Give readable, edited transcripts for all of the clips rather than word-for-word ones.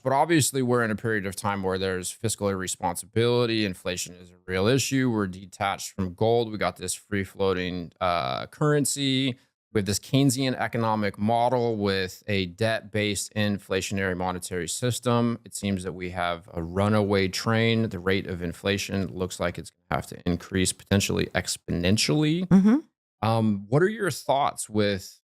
But obviously, we're in a period of time where there's fiscal irresponsibility. Inflation is a real issue. We're detached from gold. We got this free floating currency. We have this Keynesian economic model with a debt based inflationary monetary system. It seems that we have a runaway train. The rate of inflation looks like it's going to have to increase potentially exponentially. Mhm. What are your thoughts with,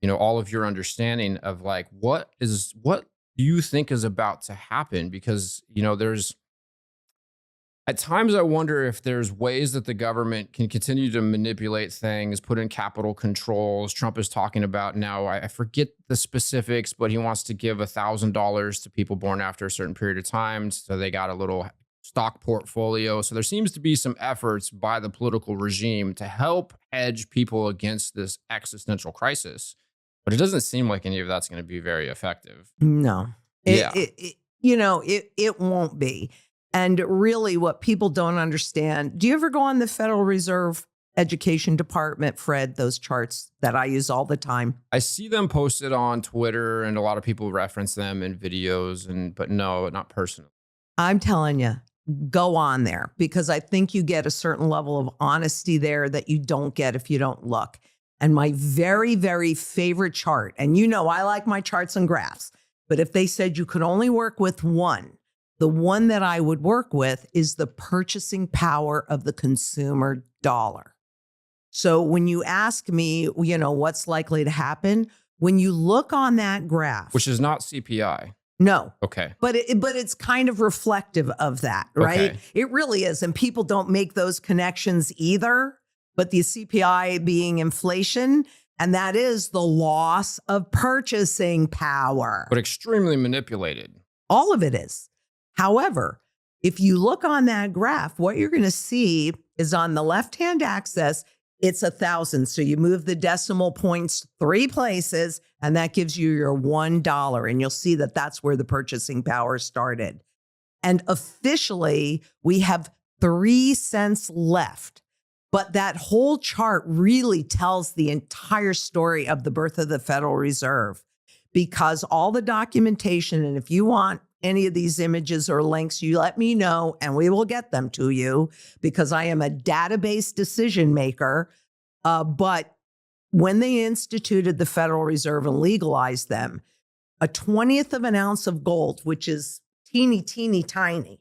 all of your understanding of like what do you think is about to happen? Because there's at times I wonder if there's ways that the government can continue to manipulate things, put in capital controls. Trump is talking about now. I forget the specifics, but he wants to give $1,000 to people born after a certain period of time, so they got a little stock portfolio. So there seems to be some efforts by the political regime to help hedge people against this existential crisis. But it doesn't seem like any of that's going to be very effective. No. Yeah. It won't be. And really what people don't understand, do you ever go on the Federal Reserve Education Department, Fred, those charts that I use all the time? I see them posted on Twitter and a lot of people reference them in videos, but no, not personally. I'm telling you, go on there because I think you get a certain level of honesty there that you don't get if you don't look. And my very, very favorite chart, and I like my charts and graphs, but if they said you could only work with one, the one that I would work with is the purchasing power of the consumer dollar. So when you ask me, what's likely to happen, when you look on that graph, Which is not CPI. no. Okay. But it's kind of reflective of that, right? Okay. It really is. And people don't make those connections either. But the CPI being inflation, and that is the loss of purchasing power. But extremely manipulated. All of it is. However, if you look on that graph, what you're going to see is on the left-hand axis, it's 1,000. So you move the decimal points 3 places, and that gives you your $1. And you'll see that that's where the purchasing power started. And officially, we have 3 cents left. But that whole chart really tells the entire story of the birth of the Federal Reserve, because all the documentation, and if you want any of these images or links, you let me know and we will get them to you because I am a database decision maker. But when they instituted the Federal Reserve and legalized them, a 20th of an ounce of gold, which is teeny, teeny, tiny,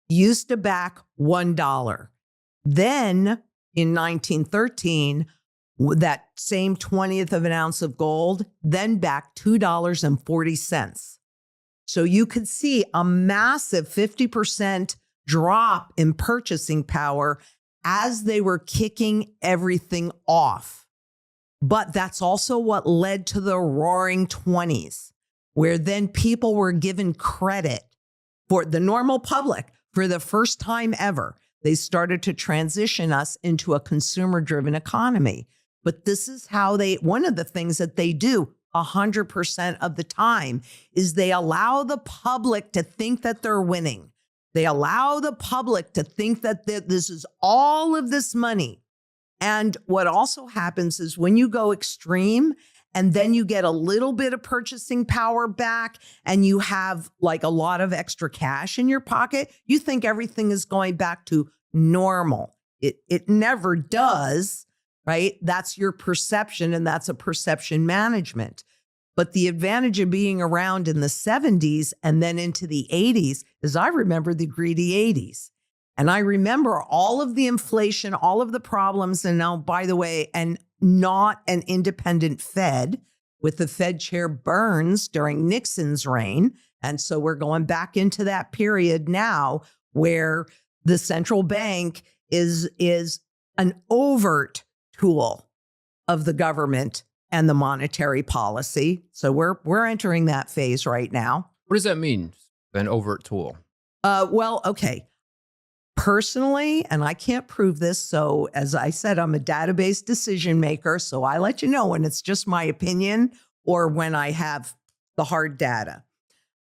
used to back $1. Then in 1913, that same 20th of an ounce of gold then backed $2.40. So you could see a massive 50% drop in purchasing power as they were kicking everything off. But that's also what led to the roaring 20s, where then people were given credit for the normal public for the first time ever. They started to transition us into a consumer-driven economy. But this is how one of the things that they do 100% of the time is they allow the public to think that they're winning. They allow the public to think that this is all of this money. And what also happens is when you go extreme and then you get a little bit of purchasing power back and you have like a lot of extra cash in your pocket, you think everything is going back to normal. It never does. Right? That's your perception, and that's a perception management. But the advantage of being around in the 70s and then into the 80s is I remember the greedy 80s. And I remember all of the inflation, all of the problems. And now, by the way, and not an independent Fed with the Fed chair Burns during Nixon's reign. And so we're going back into that period now where the central bank is an overt tool of the government and the monetary policy. So we're entering that phase right now. What does that mean? An overt tool? Well, okay. Personally, and I can't prove this, so as I said, I'm a database decision maker, so I let you know when it's just my opinion or when I have the hard data.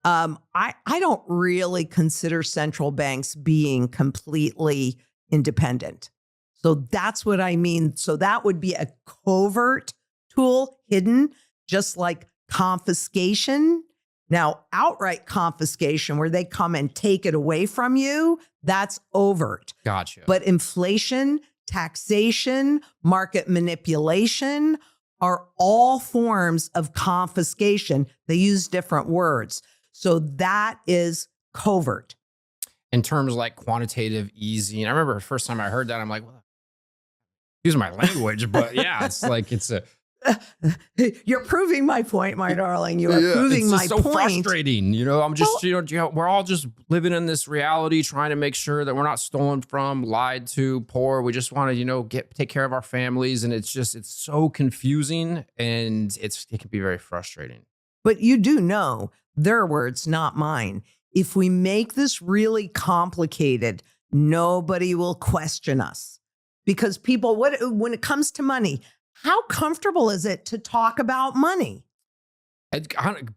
I don't really consider central banks being completely independent. So that's what I mean. So that would be a covert tool, hidden, just like confiscation Now, outright confiscation, where they come and take it away from you, that's overt. Gotcha. But inflation, taxation, market manipulation are all forms of confiscation. They use different words. So that is covert. In terms of like quantitative easing, I remember the first time I heard that, I'm like, well, excuse my language, but yeah, it's like, it's a, You're proving my point, my darling. You are proving my it's so point. frustrating. I'm just, we're all just living in this reality, trying to make sure that we're not stolen from, lied to, poor. We just want to, take care of our families. And it's so confusing, and it can be very frustrating. But you do know their words, not mine. If we make this really complicated, nobody will question us, because people, when it comes to money, how comfortable is it to talk about money? It's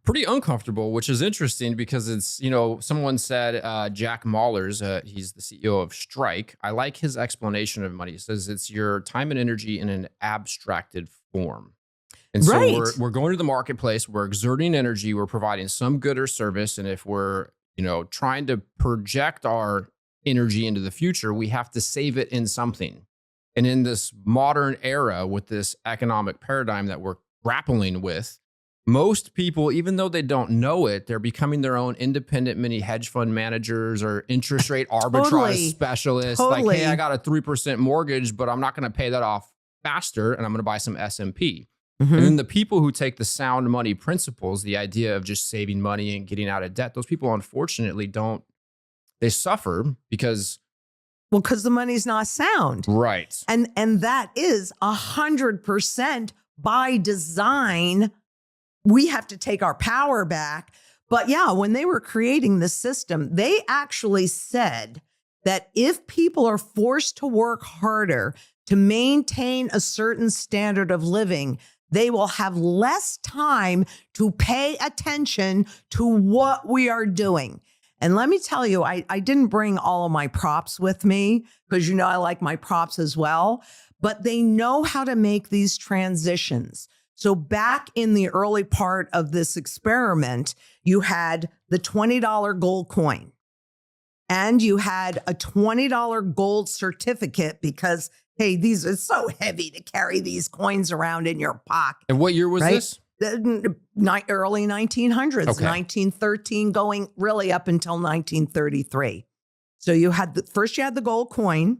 pretty uncomfortable, which is interesting because it's, someone said, Jack Mahler's, he's the CEO of Strike. I like his explanation of money. He says it's your time and energy in an abstracted form. And so Right. we're going to the marketplace, we're exerting energy, we're providing some good or service. And if we're, trying to project our energy into the future, we have to save it in something. And in this modern era with this economic paradigm that we're grappling with, most people, even though they don't know it, they're becoming their own independent mini hedge fund managers or interest rate arbitrage specialists. Totally. Like, hey, I got a 3% mortgage, but I'm not going to pay that off faster, and I'm going to buy some S&P. Mm-hmm. And then the people who take the sound money principles, the idea of just saving money and getting out of debt, those people unfortunately they suffer because the money's not sound. Right. And that is 100% by design. We have to take our power back. But yeah, when they were creating the system, they actually said that if people are forced to work harder to maintain a certain standard of living, they will have less time to pay attention to what we are doing. And let me tell you, I didn't bring all of my props with me because, I like my props as well, but they know how to make these transitions. So back in the early part of this experiment, you had the $20 gold coin and you had a $20 gold certificate because, hey, it's so heavy to carry these coins around in your pocket. And what year was this? The early 1900s, okay. 1913 going really up until 1933. So you had first you had the gold coin,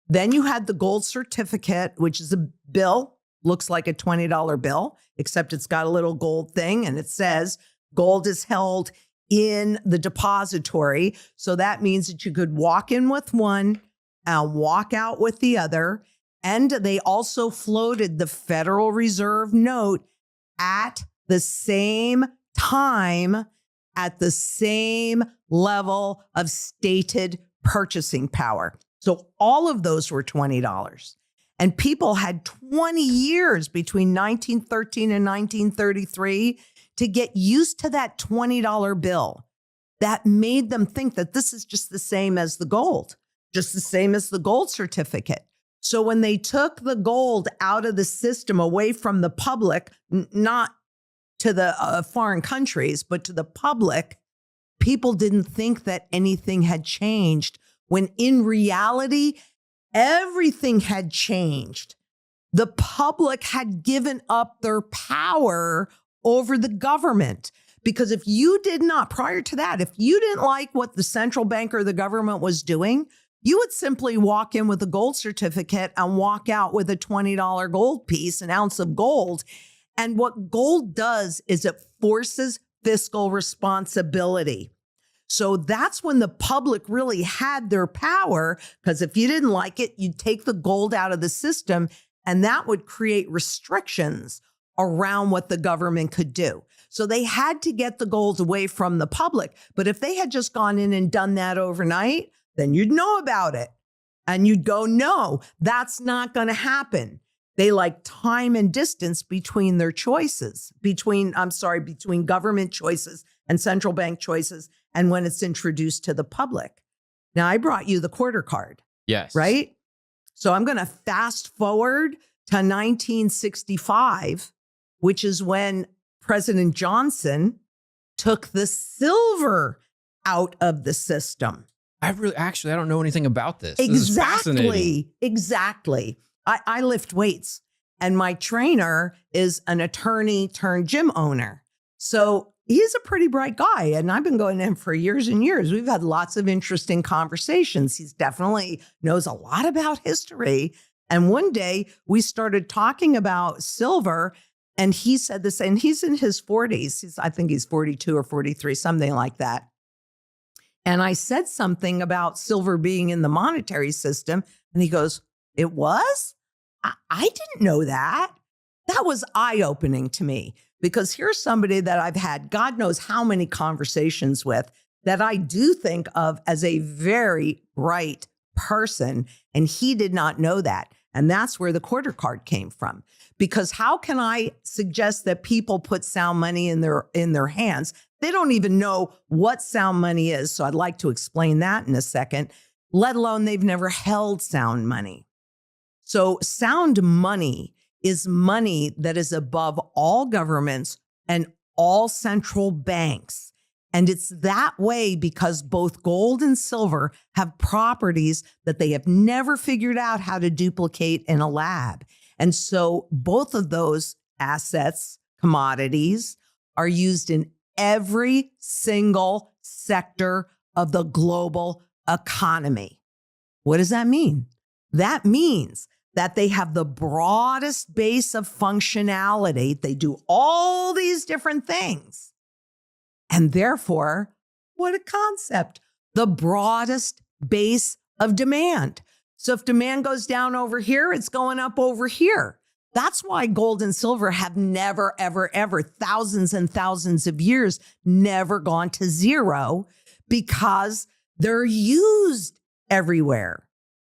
then you had the gold certificate, which is a bill, looks like a $20 bill, except it's got a little gold thing and it says gold is held in the depository. So that means that you could walk in with one and walk out with the other. And they also floated the Federal Reserve note at the same time, at the same level of stated purchasing power. So all of those were $20. And people had 20 years between 1913 and 1933 to get used to that $20 bill. That made them think that this is just the same as the gold, just the same as the gold certificate. So when they took the gold out of the system, away from the public, not to the foreign countries, but to the public, people didn't think that anything had changed, when in reality, everything had changed. The public had given up their power over the government. Because if you did not, prior to that, if you didn't like what the central bank or the government was doing, you would simply walk in with a gold certificate and walk out with a $20 gold piece, an ounce of gold. And what gold does is it forces fiscal responsibility. So that's when the public really had their power, because if you didn't like it, you'd take the gold out of the system, and that would create restrictions around what the government could do. So they had to get the gold away from the public. But if they had just gone in and done that overnight, then you'd know about it. And you'd go, no, that's not going to happen. They like time and distance between their choices, between government choices and central bank choices, and when it's introduced to the public. Now, I brought you the quarter card. Yes. Right? So I'm going to fast forward to 1965, which is when President Johnson took the silver out of the system. I don't know anything about this. This is fascinating. Exactly. I lift weights, and my trainer is an attorney turned gym owner. So he's a pretty bright guy, and I've been going to him for years and years. We've had lots of interesting conversations. He's definitely knows a lot about history. And one day we started talking about silver, and he said this, and he's in his 40s. I think he's 42 or 43, something like that. And I said something about silver being in the monetary system, and he goes, "It was? I didn't know that." That was eye-opening to me, because here's somebody that I've had God knows how many conversations with that I do think of as a very bright person, and he did not know that. And that's where the quarter card came from. Because how can I suggest that people put sound money in their hands? They don't even know what sound money is. So I'd like to explain that in a second, let alone they've never held sound money. So sound money is money that is above all governments and all central banks. And it's that way because both gold and silver have properties that they have never figured out how to duplicate in a lab. And so both of those assets, commodities, are used in every single sector of the global economy. What does that mean? That means that they have the broadest base of functionality. They do all these different things. And therefore, what a concept, the broadest base of demand. So if demand goes down over here, it's going up over here. That's why gold and silver have never, ever, ever, thousands and thousands of years, never gone to zero, because they're used everywhere.